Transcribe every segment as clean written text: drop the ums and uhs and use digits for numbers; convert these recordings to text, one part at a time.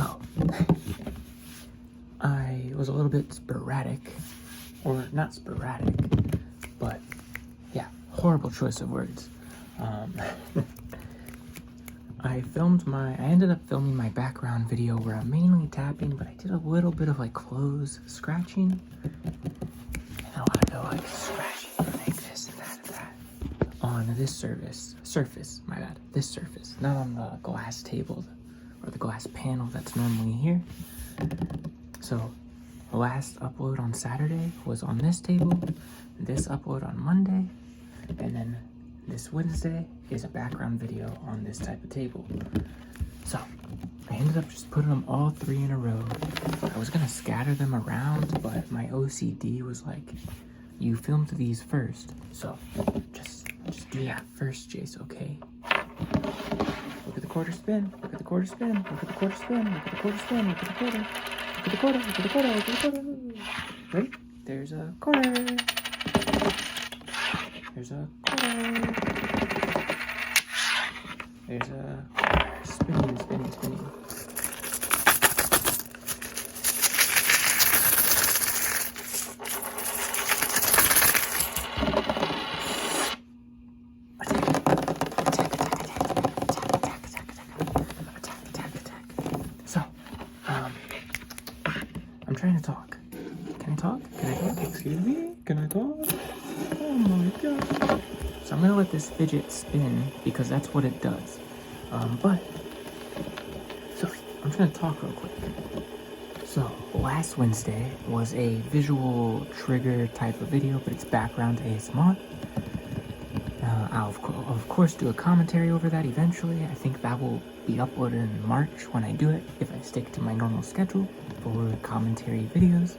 So, I was a little bit sporadic, or not sporadic, but yeah, horrible choice of words. I ended up filming my background video where I'm mainly tapping, but I did a little bit of like clothes scratching. And a lot of like scratching like this and that on this surface, not on the glass table or the glass panel that's normally here. So the last upload on Saturday was on this table, this upload on Monday, and then this Wednesday is a background video on this type of table. So I ended up just putting them all 3 in a row. I was gonna scatter them around, but my OCD was like, you filmed these first, so just do that first, Jace, okay? Look at the quarter spin, look at the quarter spin, look at the quarter spin, look at the quarter spin, look at the quarter, look at the quarter, look at the quarter, look at the quarter. Ready? There's a quarter. There's a quarter. There's a spinning. So, I'm trying to talk. Can I talk? Excuse me? Can I talk? Oh my god. So I'm gonna let this fidget spin because that's what it does. So I'm trying to talk real quick. So last Wednesday was a visual trigger type of video, but it's background ASMR. I'll of course do a commentary over that eventually. I think that will be uploaded in March when I do it, if I stick to my normal schedule for commentary videos.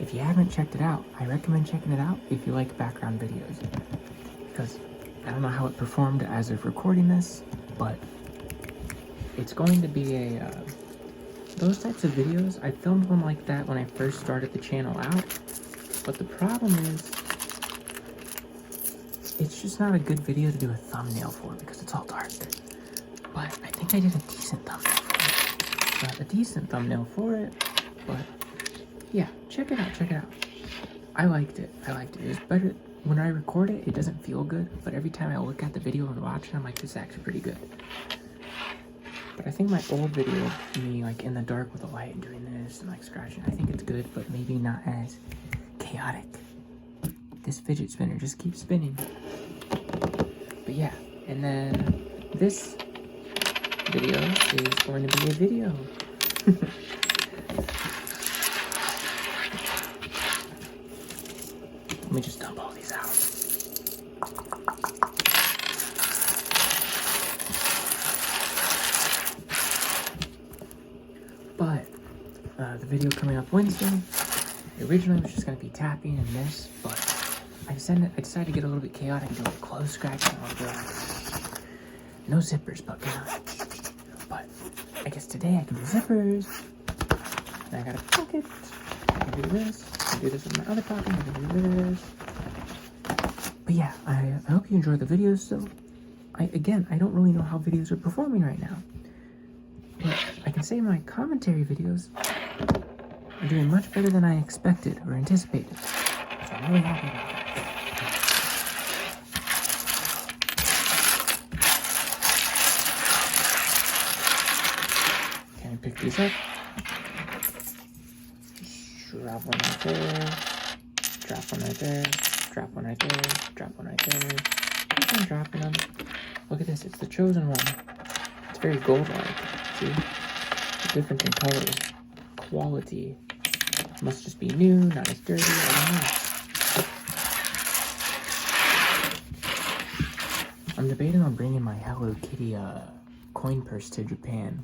If you haven't checked it out, I recommend checking it out if you like background videos. Because I don't know how it performed as of recording this, but it's going to be those types of videos. I filmed one like that when I first started the channel out, but the problem is, it's just not a good video to do a thumbnail for because it's all dark. But I think I did a decent thumbnail for it. Not a decent thumbnail for it, but yeah, check it out. I liked it. It was better. When I record it, it doesn't feel good, but every time I look at the video and watch it, I'm like, this is actually pretty good. But I think my old video of me like in the dark with the light and doing this and like scratching, I think it's good, but maybe not as chaotic. This fidget spinner just keeps spinning. But yeah, and then this video is going to be a video. Let me just dump all these out. But the video coming up Wednesday, originally was just going to be tapping and this, but I decided to get a little bit chaotic and do like clothes scratching. No zippers, but but I guess today I can do zippers. And I got a pocket. I can do this. I can do this with my other pocket. I can do this. But yeah, I hope you enjoy the videos still. I don't really know how videos are performing right now. But I can say my commentary videos are doing much better than I expected or anticipated. So I'm really happy about that. Can I pick these up? Drop one right there. Drop one right there. Drop one right there. Drop one right there. I'm dropping them. Look at this. It's the chosen one. It's very gold-like. See? The difference in color. Quality. Must just be new, not as dirty. I don't know. I'm debating on bringing my Hello Kitty coin purse to Japan.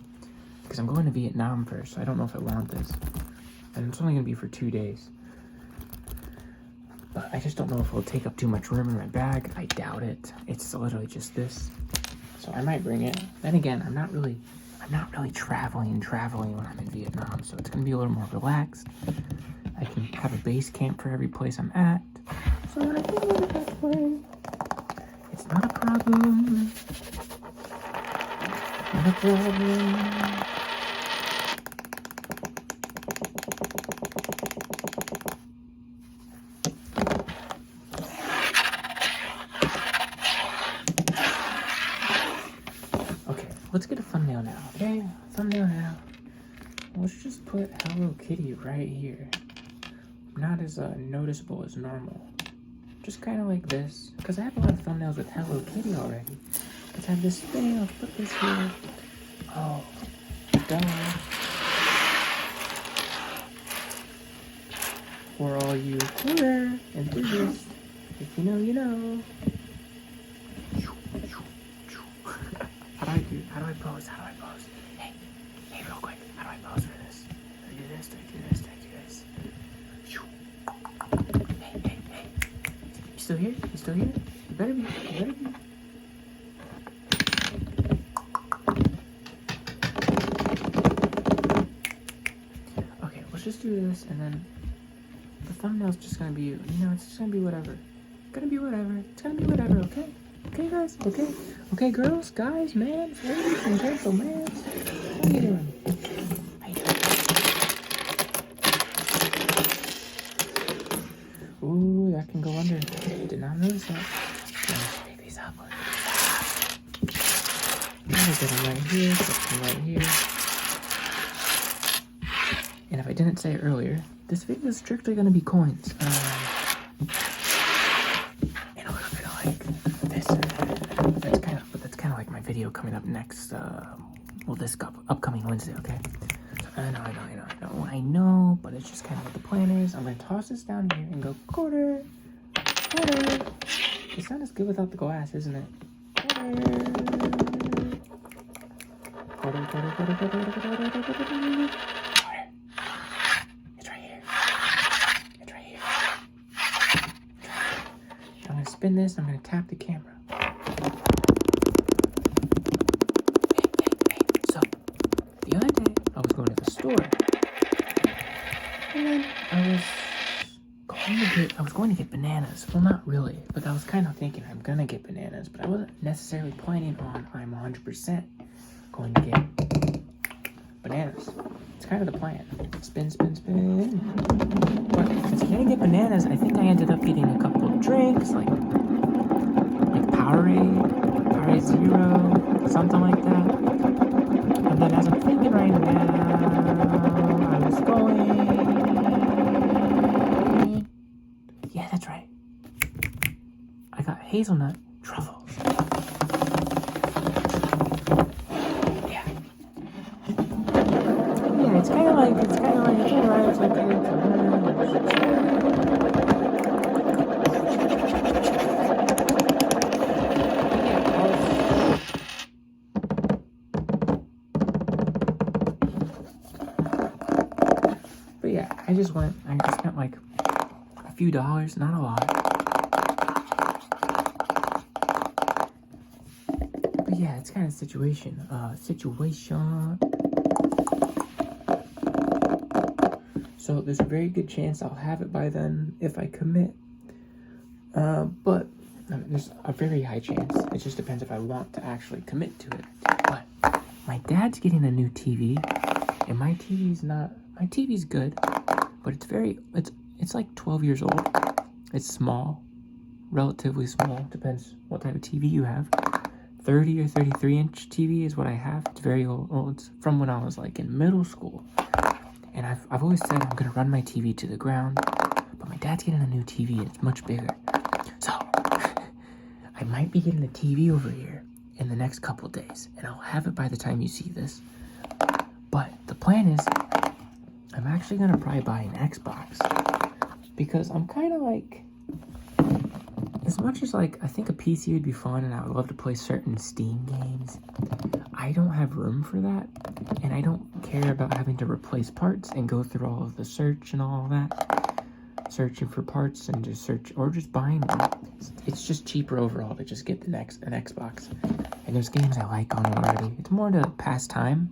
Because I'm going to Vietnam first, so I don't know if I want this. And it's only going to be for 2 days. But I just don't know if it'll take up too much room in my bag. I doubt it. It's literally just this. So I might bring it. Then again, I'm not really traveling when I'm in Vietnam. So it's going to be a little more relaxed. I can have a base camp for every place I'm at. So when I think about it that way, it's not a problem. Not a problem. Okay, let's get a thumbnail now, okay? Thumbnail now. Let's just put Hello Kitty right here. Not as noticeable as normal. Just kind of like this, because I have a lot of thumbnails with Hello Kitty already. Let's have this thing, let's put this here. Oh, duh. For all you horror enthusiasts, if you know, you know. How do I pose? Hey, real quick, how do I pose for this? Do I do this? Hey. You still here? You better be. Okay, let's just do this, and then the thumbnail's just gonna be, it's just gonna be whatever. It's gonna be whatever, okay? Okay, guys? Okay, girls, guys, man, ladies, and gentlemen. How you doing? Ooh, that can go under. Did not notice that. Let's pick these up. Get them right here, put them right here. And if I didn't say earlier, this video is strictly going to be coins. And a little bit of like this. That's kind of like my video coming up next. This upcoming Wednesday, okay? I know, but it's just kind of what the plan is. I'm going to toss this down here and go quarter. It's not as good without the glass, isn't it? Quarter. It's right here. I'm going to spin this. I'm going to tap the camera. So, the other day, I was going to the store. And then I was going to get bananas. Well, not really, but I was kind of thinking I'm going to get bananas, but I wasn't necessarily planning on I'm 100% going to get bananas. It's kind of the plan. Spin. But since I didn't get bananas, I think I ended up getting a couple of drinks, like Powerade Zero, something like that. And then as I'm thinking right now, I was going... Yeah, that's right. I got hazelnut truffles. Yeah, it's kind of like, it's alright, it's like, but yeah, I just spent like a few dollars, not a lot. But yeah, it's kind of situation. So there's a very good chance I'll have it by then if I commit. But there's a very high chance. It just depends if I want to actually commit to it. But my dad's getting a new TV, and my TV's good, but it's like 12 years old. It's small, relatively small, depends what type of TV you have. 30 or 33-inch TV is what I have. It's very old. It's from when I was like in middle school. And I've always said I'm gonna run my TV to the ground, but my dad's getting a new TV and it's much bigger. So I might be getting a TV over here in the next couple days, and I'll have it by the time you see this. But the plan is I'm actually gonna probably buy an Xbox, because I'm kind of like, as much as like I think a PC would be fun and I would love to play certain Steam games, I don't have room for that, and I don't care about having to replace parts and go through all of the search and all that, searching for parts and just buying them. It's just cheaper overall to just get an Xbox, and there's games I like on it already. It's more to pass time.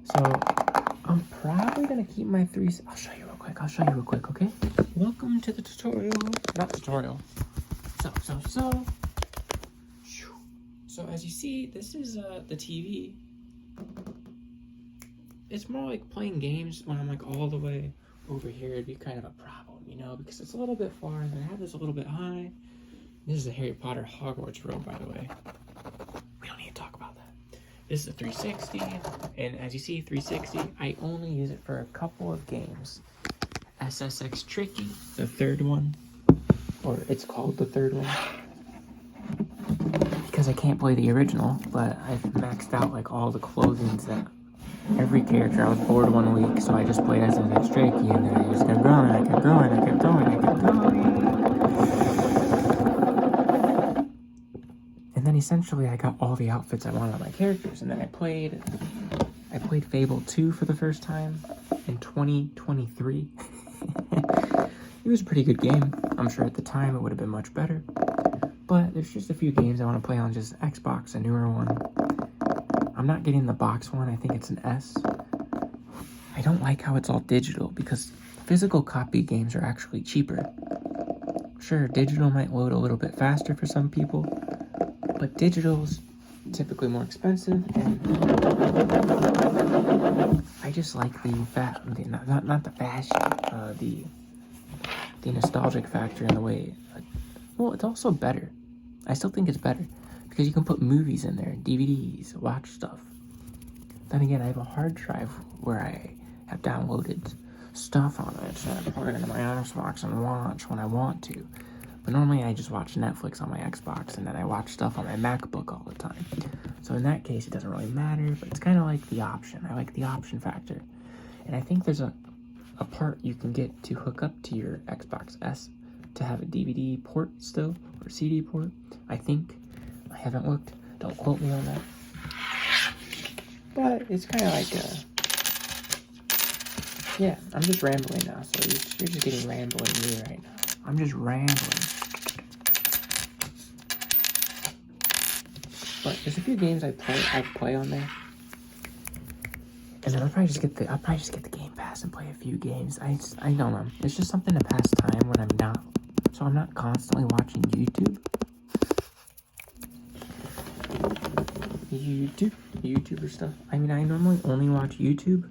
So I'm probably gonna keep my three. I'll show you real quick, okay? Welcome to the tutorial. Not tutorial. So as you see, this is the TV. It's more like playing games when I'm like all the way over here. It'd be kind of a problem, you know, because it's a little bit far, and I have this a little bit high. This is a Harry Potter Hogwarts robe, by the way. We don't need to talk about that. This is a 360, and as you see, 360, I only use it for a couple of games. SSX Tricky, the third one, or it's called the third one, because I can't play the original, but I've maxed out like all the clothings that every character. I was bored one week, so I just played SSX Tricky, and then I just kept growing, I kept growing, I kept growing, I kept growing. And then essentially I got all the outfits I wanted on my characters, and then I played Fable 2 for the first time in 2023. It was a pretty good game. I'm sure at the time it would have been much better. But there's just a few games I want to play on just Xbox, a newer one. I'm not getting the box one. I think it's an S. I don't like how it's all digital, because physical copy games are actually cheaper. Sure, digital might load a little bit faster for some people, but digital's typically more expensive, and I just like not the fashion, the nostalgic factor in the way. Well, it's also better. I still think it's better because you can put movies in there, DVDs, watch stuff. Then again, I have a hard drive where I have downloaded stuff on it, so I plug it into my Xbox and watch when I want to. But normally I just watch Netflix on my Xbox, and then I watch stuff on my MacBook all the time. So in that case, it doesn't really matter, but it's kind of like the option. I like the option factor. And I think there's a part you can get to hook up to your Xbox S to have a DVD port still, or CD port. I think. I haven't looked. Don't quote me on that. But it's kind of like yeah, I'm just rambling now, so you're just getting rambling me right now. I'm just rambling. But there's a few games I play on there, and then I'll probably just get the Game Pass and play a few games. I don't know. It's just something to pass time when I'm not constantly watching YouTuber stuff. I mean, I normally only watch YouTube,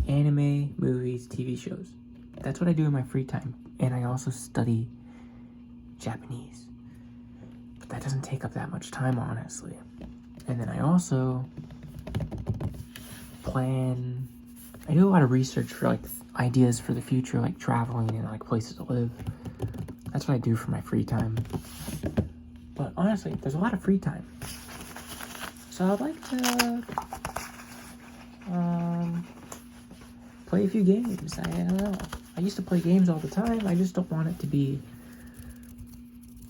anime, movies, TV shows. That's what I do in my free time, and I also study Japanese. But that doesn't take up that much time, honestly. And then I also I do a lot of research for like ideas for the future, like traveling and like places to live. That's what I do for my free time. But honestly, there's a lot of free time, so I'd like to play a few games. I don't know. I used to play games all the time. I just don't want it to be.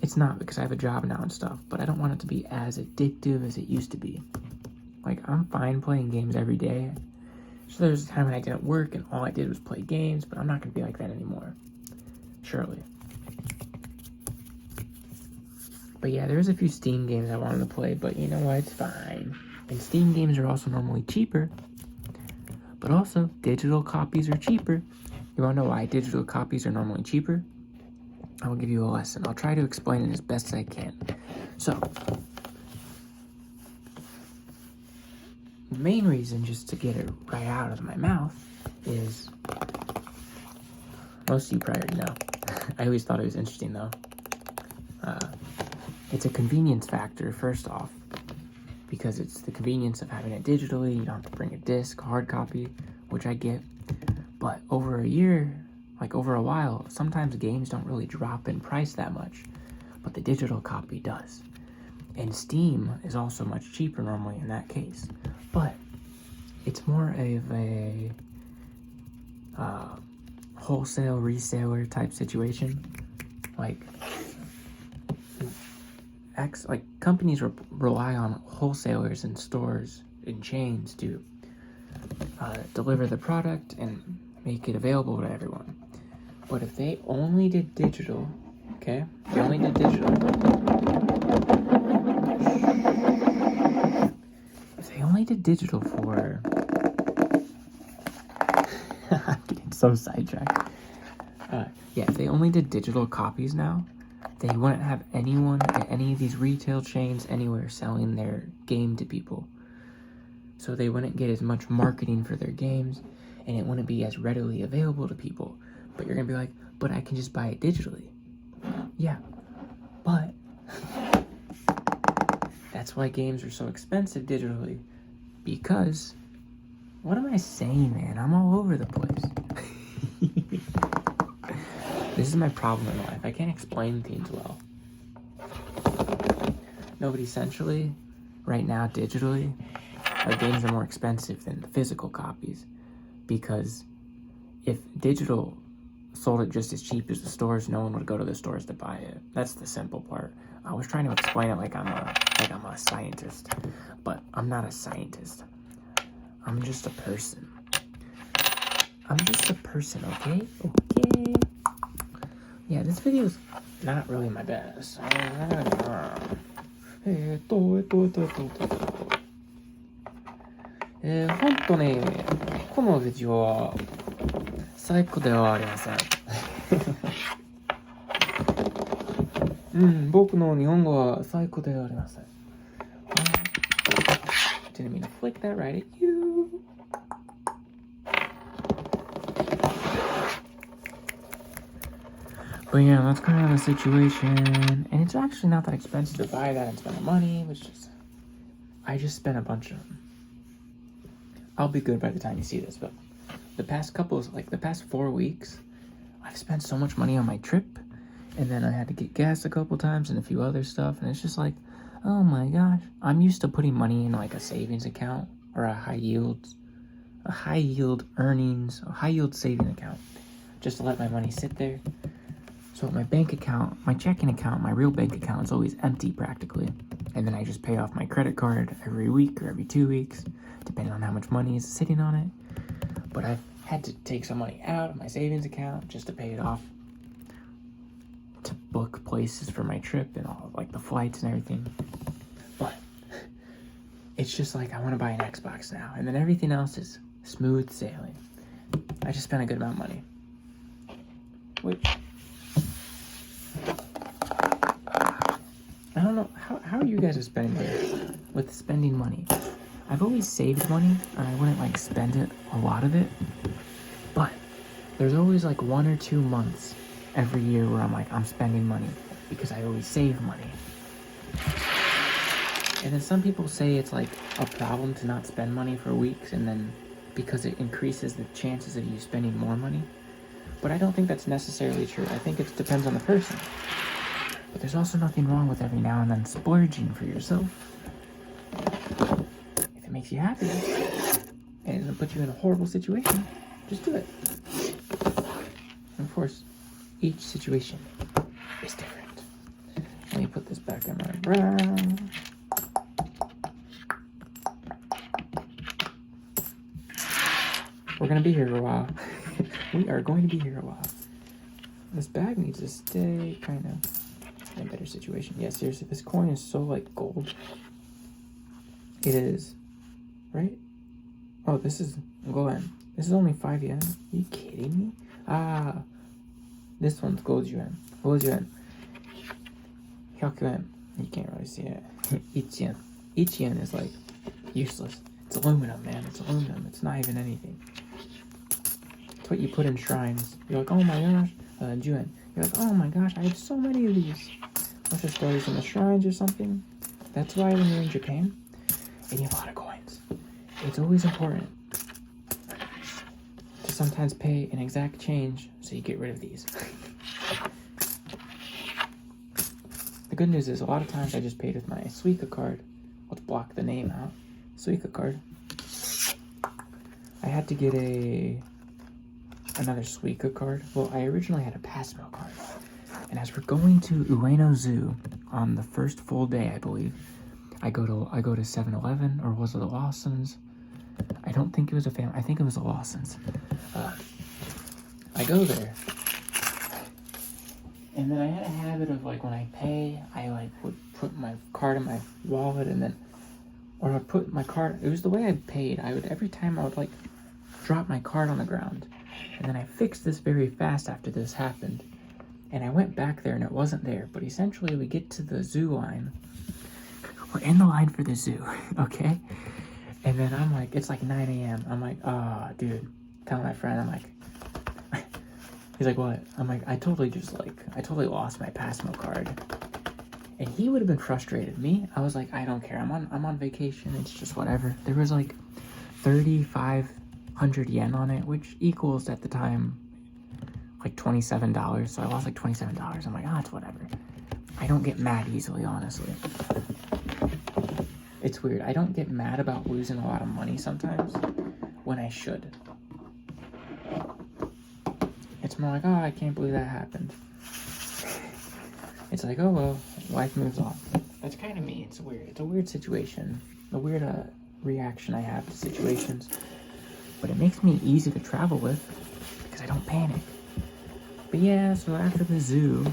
It's not, because I have a job now and stuff, but I don't want it to be as addictive as it used to be. Like, I'm fine playing games every day. So there was a time when I didn't work and all I did was play games, but I'm not going to be like that anymore. Surely. But yeah, there's a few Steam games I wanted to play, but you know what? It's fine. And Steam games are also normally cheaper. But also, digital copies are cheaper. You want to know why digital copies are normally cheaper? I will give you a lesson. I'll try to explain it as best as I can. So, the main reason, just to get it right out of my mouth, is most of you probably already know. I always thought it was interesting, though. It's a convenience factor, first off, because it's the convenience of having it digitally. You don't have to bring a disc, hard copy, which I get. But over a year, like over a while, sometimes games don't really drop in price that much, but the digital copy does. And Steam is also much cheaper normally in that case. But it's more of a wholesale reseller type situation. Like companies rely on wholesalers and stores and chains to deliver the product and make it available to everyone. But if they only did digital, okay? If they only did digital. If they only did digital for... I'm getting so sidetracked. Yeah, if they only did digital copies now, they wouldn't have anyone at any of these retail chains anywhere selling their game to people. So they wouldn't get as much marketing for their games, and it wouldn't be as readily available to people. But you're gonna be like, but I can just buy it digitally. Yeah, but that's why games are so expensive digitally. Because, what am I saying, man? I'm all over the place. This is my problem in life. I can't explain things well. No, but essentially, right now, digitally, our games are more expensive than physical copies. Because if digital sold it just as cheap as the stores, no one would go to the stores to buy it. That's the simple part. I was trying to explain it like I'm a scientist, but I'm not a scientist. I'm just a person. Okay? Okay. Yeah, this video's not really my best. ほんとね、このビデオは最高ではありません。僕の日本語は最高ではありません。Didn't mean to flick that right at you. But yeah, that's kind of the situation. And it's actually not that expensive to buy that and spend the money. I just spent a bunch of them. I'll be good by the time you see this, but the past 4 weeks, I've spent so much money on my trip, and then I had to get gas a couple times and a few other stuff, and it's just like, oh my gosh. I'm used to putting money in like a savings account or a high yield saving account, just to let my money sit there. So my bank account, my checking account, my real bank account is always empty practically. And then I just pay off my credit card every week or every 2 weeks, depending on how much money is sitting on it. But I've had to take some money out of my savings account just to pay it off, to book places for my trip and all, like the flights and everything. But it's just like, I want to buy an Xbox now. And then everything else is smooth sailing. I just spent a good amount of money. Which, I don't know, how are you guys spending money? I've always saved money, and I wouldn't like spend it, a lot of it. But there's always like 1 or 2 months every year where I'm spending money because I always save money. And then some people say it's like a problem to not spend money for weeks, and then because it increases the chances of you spending more money. But I don't think that's necessarily true. I think it depends on the person. But there's also nothing wrong with every now and then splurging for yourself. If it makes you happy and it doesn't put you in a horrible situation, just do it. And of course, each situation is different. Let me put this back on my brow. We're gonna be here for a while. We are going to be here a while. This bag needs to stay kind of in a better situation. Yeah, seriously, this coin is so like gold. It is, right? Oh, this is gold. This is only 5 yen. Are you kidding me? This one's gold yuan. Gold yuan. 100 yen. You can't really see it. 1 yen. 1 yen is like useless. It's aluminum, man. It's aluminum. It's not even anything. It's what you put in shrines. You're like, oh my gosh, juan. You're like, oh my gosh, I have so many of these. Let's just throw these in the shrines or something. That's why when you're in Japan and you have a lot of coins, it's always important to sometimes pay an exact change so you get rid of these. The good news is a lot of times I just paid with my Suica card. Let's block the name out. Suica card. I had to get another Suica card. Well, I originally had a Passmo card. And as we're going to Ueno Zoo on the first full day, I believe, I go to 7-Eleven, or was it the Lawson's? I don't think it was I think it was the Lawson's. I go there. And then I had a habit of like when I pay, I like would put my card in my wallet or I'd put my card, it was the way I paid. Every time I would like drop my card on the ground. And then I fixed this very fast after this happened. And I went back there and it wasn't there. But essentially we get to the zoo line. We're in the line for the zoo, okay? And then I'm like, it's like 9 a.m. I'm like, oh, dude. Tell my friend, I'm like, he's like, what? I'm like, I totally lost my Passmo card. And he would have been frustrated. Me, I was like, I don't care. I'm on vacation. It's just whatever. There was like 3,500 yen on it, which equals at the time like $27. So I lost like $27. I'm like, it's whatever. I don't get mad easily, honestly. It's weird. I don't get mad about losing a lot of money sometimes when I should. It's more like, I can't believe that happened. It's like, oh well, life moves on. That's kind of me. It's weird. It's a weird situation. A weird reaction I have to situations. But it makes me easy to travel with because I don't panic. But yeah, so after the zoo,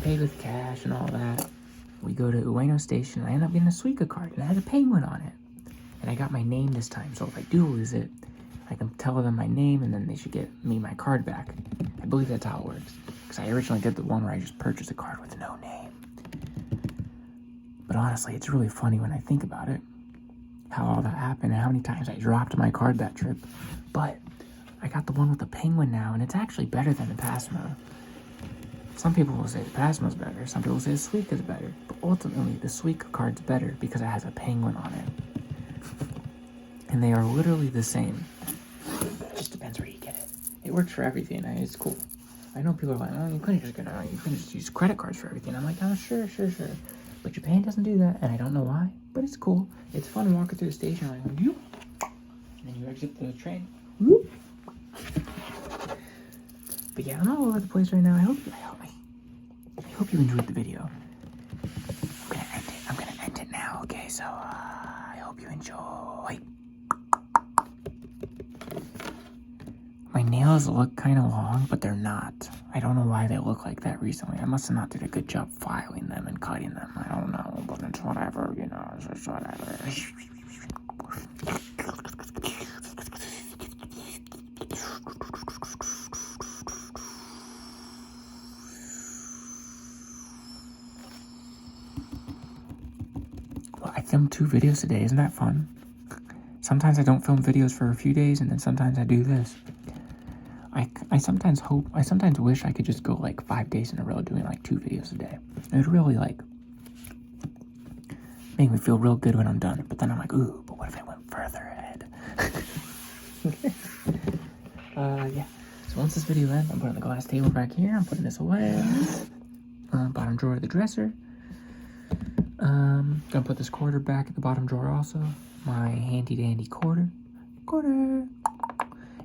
paid with cash and all that, we go to Ueno Station, and I end up getting a Suica card, and it has a penguin on it. And I got my name this time, so if I do lose it, I can tell them my name, and then they should get me my card back. I believe that's how it works. Because I originally did the one where I just purchased a card with no name. But honestly, it's really funny when I think about it, how all that happened, and how many times I dropped my card that trip. But I got the one with the penguin now, and it's actually better than the Passmo. Some people will say the Passmo's better, some people say the Suica's better, but ultimately the Suica card's better because it has a penguin on it. And they are literally the same. It just depends where you get it. It works for everything, it's cool. I know people are like, you couldn't just use credit cards for everything. I'm like, oh, sure. But Japan doesn't do that, and I don't know why, but it's cool. It's fun walking through the station, like, whoop, and then you exit the train. Whoop. But yeah, I'm all over the place right now. I hope you enjoyed the video. I'm gonna end it now, okay? So, I hope you enjoy. My nails look kind of long, but they're not. I don't know why they look like that recently. I must have not did a good job filing them and cutting them. I don't know, but it's whatever, it's just whatever. Well, I filmed 2 videos today. Isn't that fun? Sometimes I don't film videos for a few days, and then sometimes I do this. I sometimes wish I could just go like 5 days in a row doing like 2 videos a day. It would really like make me feel real good when I'm done. But then I'm like, ooh, but what if I went further ahead? Yeah. So once this video ends, I'm putting the glass table back here. I'm putting this away. Bottom drawer of the dresser. Gonna put this quarter back at the bottom drawer also. My handy dandy quarter.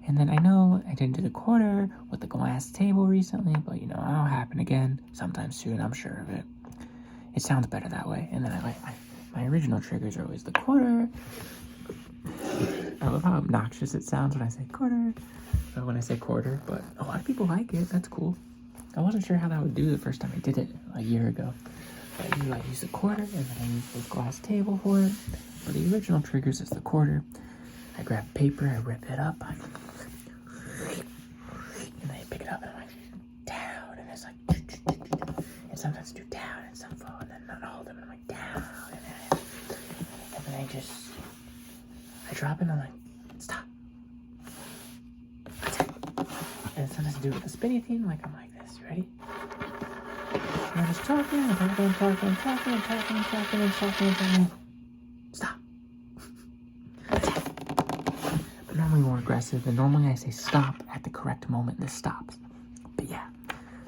And then I know I didn't do the quarter with the glass table recently, but that'll happen again sometime soon, I'm sure of it. It sounds better that way. And then my original triggers are always the quarter. I love how obnoxious it sounds when I say quarter, or when I say quarter, but a lot of people like it. That's cool. I wasn't sure how that would do the first time I did it a year ago. But I use the quarter, and then I use the glass table for it. But the original triggers is the quarter. I grab paper, I rip it up, and I pick it up, and I'm like, down, and it's like, and sometimes do down, and some fall, and then not all of them, and I'm like, down, and then I drop it, and I'm like, stop. That's it. And sometimes I do it with the spinny thing, like I'm like this, you ready? And I'm just talking. Stop. But normally more aggressive, and normally I say stop at the correct moment. This stops. But yeah,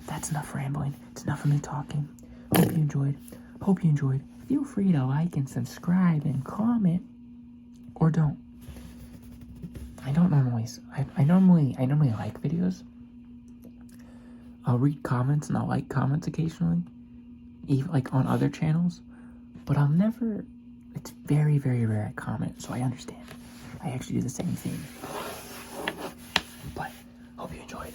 that's enough rambling. It's enough of me talking. Hope you enjoyed. Feel free to like and subscribe and comment, or don't. I normally like videos. I'll read comments and I'll like comments occasionally, even like on other channels, but I'll never, it's very, very rare I comment, so I understand. I actually do the same thing. But, hope you enjoyed it.